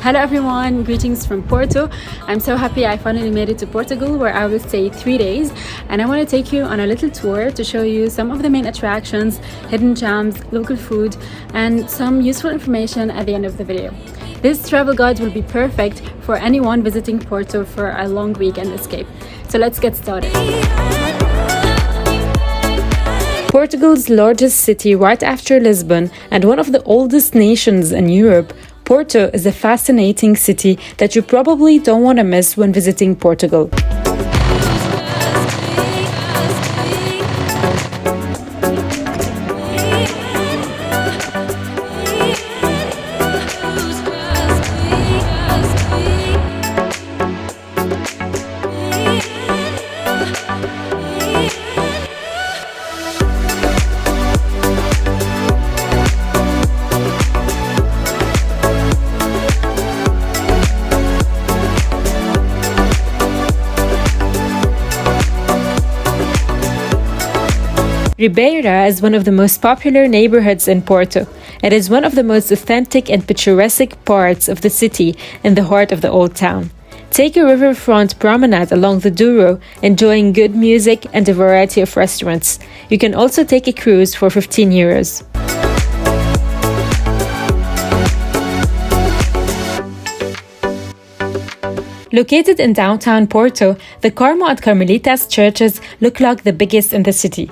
Hello everyone, greetings from Porto. I'm so happy I finally made it to Portugal, where I will stay 3 days, and I want to take you on a little tour to show you some of the main attractions, hidden gems, local food, and some useful information at the end of the video. This travel guide will be perfect for anyone visiting Porto for a long weekend escape. So let's get started. Portugal's largest city right after Lisbon and one of the oldest nations in Europe, Porto is a fascinating city that you probably don't want to miss when visiting Portugal. Ribeira is one of the most popular neighborhoods in Porto. It is one of the most authentic and picturesque parts of the city in the heart of the old town. Take a riverfront promenade along the Douro, enjoying good music and a variety of restaurants. You can also take a cruise for €15. Located in downtown Porto, the Carmo and Carmelitas churches look like the biggest in the city.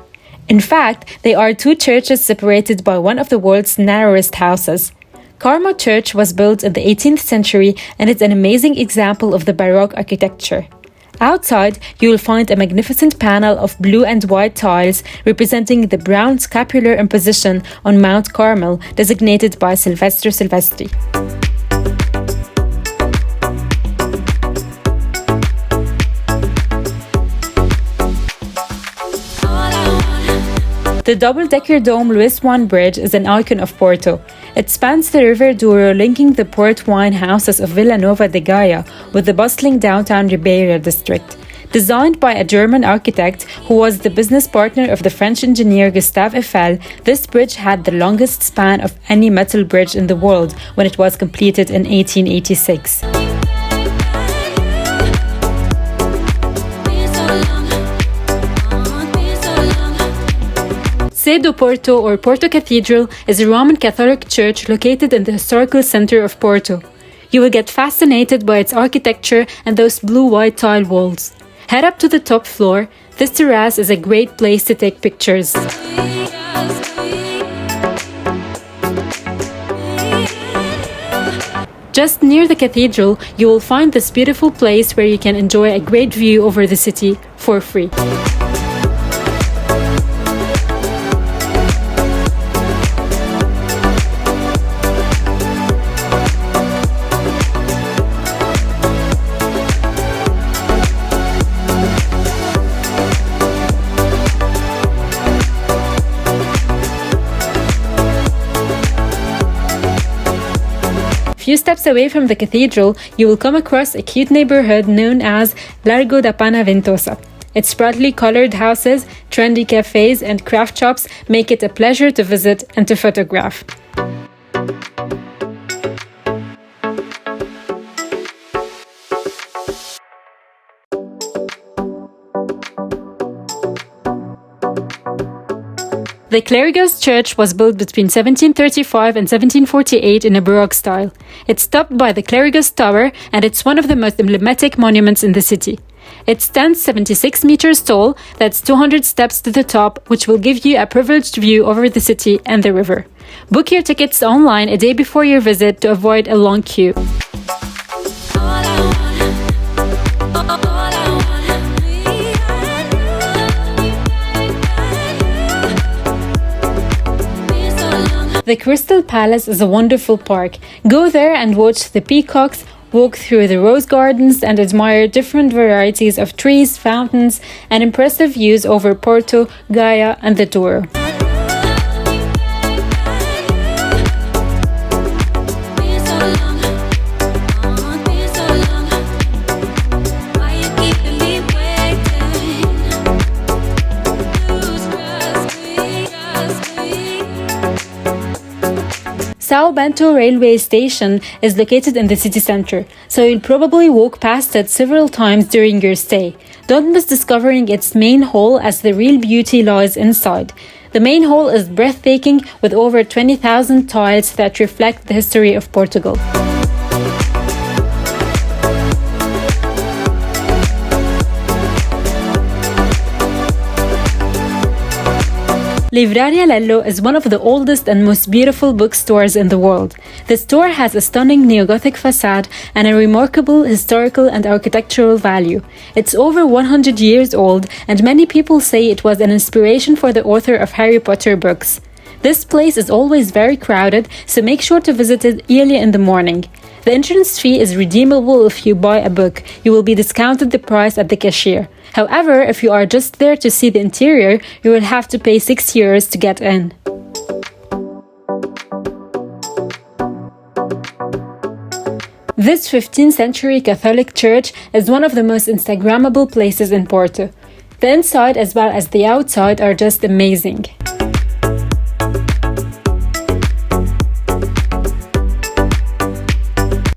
In fact, they are two churches separated by one of the world's narrowest houses. Carmo Church was built in the 18th century and is an amazing example of the Baroque architecture. Outside, you will find a magnificent panel of blue and white tiles representing the brown scapular imposition on Mount Carmel, designated by Silvestre Silvestri. The double-decker dome Luís I Bridge is an icon of Porto. It spans the river Douro, linking the port wine houses of Vila Nova de Gaia with the bustling downtown Ribeira district. Designed by a German architect who was the business partner of the French engineer Gustave Eiffel, this bridge had the longest span of any metal bridge in the world when it was completed in 1886. Sé do Porto, or Porto Cathedral, is a Roman Catholic church located in the historical center of Porto. You will get fascinated by its architecture and those blue-white tile walls. Head up to the top floor. This terrace is a great place to take pictures. Just near the cathedral, you will find this beautiful place where you can enjoy a great view over the city for free. Few steps away from the cathedral, you will come across a cute neighborhood known as Largo de Penaventosa. Its brightly colored houses, trendy cafes, and craft shops make it a pleasure to visit and to photograph. The Clerigos Church was built between 1735 and 1748 in a Baroque style. It's topped by the Clerigos Tower, and it's one of the most emblematic monuments in the city. It stands 76 meters tall, that's 200 steps to the top, which will give you a privileged view over the city and the river. Book your tickets online a day before your visit to avoid a long queue. The Crystal Palace is a wonderful park. Go there and watch the peacocks, walk through the rose gardens, and admire different varieties of trees, fountains, and impressive views over Porto, Gaia, and the Douro. Sao Bento railway station is located in the city center, so you'll probably walk past it several times during your stay. Don't miss discovering its main hall, as the real beauty lies inside. The main hall is breathtaking, with over 20,000 tiles that reflect the history of Portugal. Livraria Lello is one of the oldest and most beautiful bookstores in the world. The store has a stunning neo-Gothic facade and a remarkable historical and architectural value. It's over 100 years old, and many people say it was an inspiration for the author of Harry Potter books. This place is always very crowded, so make sure to visit it early in the morning. The entrance fee is redeemable if you buy a book. You will be discounted the price at the cashier. However, if you are just there to see the interior, you will have to pay €6 to get in. This 15th century Catholic church is one of the most Instagrammable places in Porto. The inside as well as the outside are just amazing.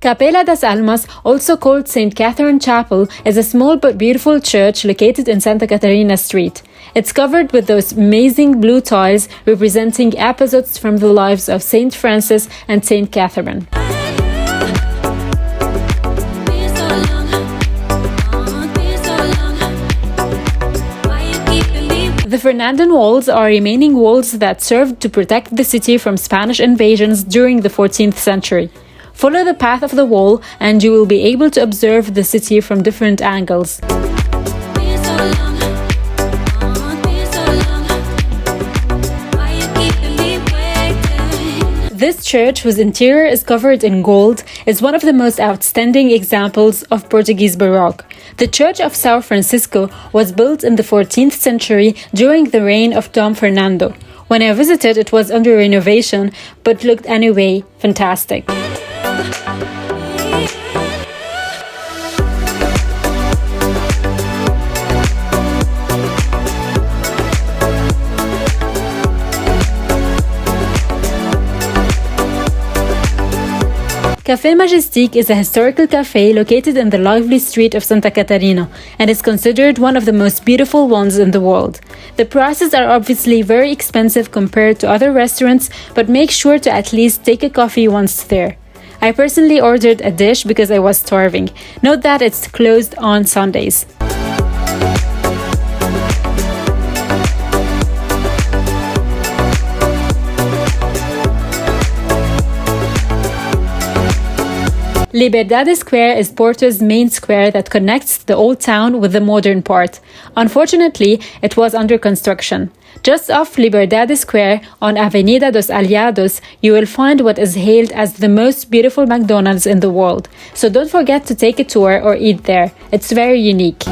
Capela de Almas, also called St. Catherine Chapel, is a small but beautiful church located in Santa Catarina Street. It's covered with those amazing blue tiles representing episodes from the lives of St. Francis and St. Catherine. The Fernandin walls are remaining walls that served to protect the city from Spanish invasions during the 14th century. Follow the path of the wall and you will be able to observe the city from different angles. This church, whose interior is covered in gold, is one of the most outstanding examples of Portuguese Baroque. The Church of Sao Francisco was built in the 14th century during the reign of Dom Fernando. When I visited, it was under renovation, but looked anyway fantastic. Café Majestic is a historical cafe located in the lively street of Santa Catarina and is considered one of the most beautiful ones in the world. The prices are obviously very expensive compared to other restaurants, but make sure to at least take a coffee once there. I personally ordered a dish because I was starving. Note that it's closed on Sundays. Liberdade Square is Porto's main square that connects the old town with the modern part. Unfortunately, it was under construction. Just off Liberdade Square, on Avenida dos Aliados, you will find what is hailed as the most beautiful McDonald's in the world. So don't forget to take a tour or eat there. It's very unique.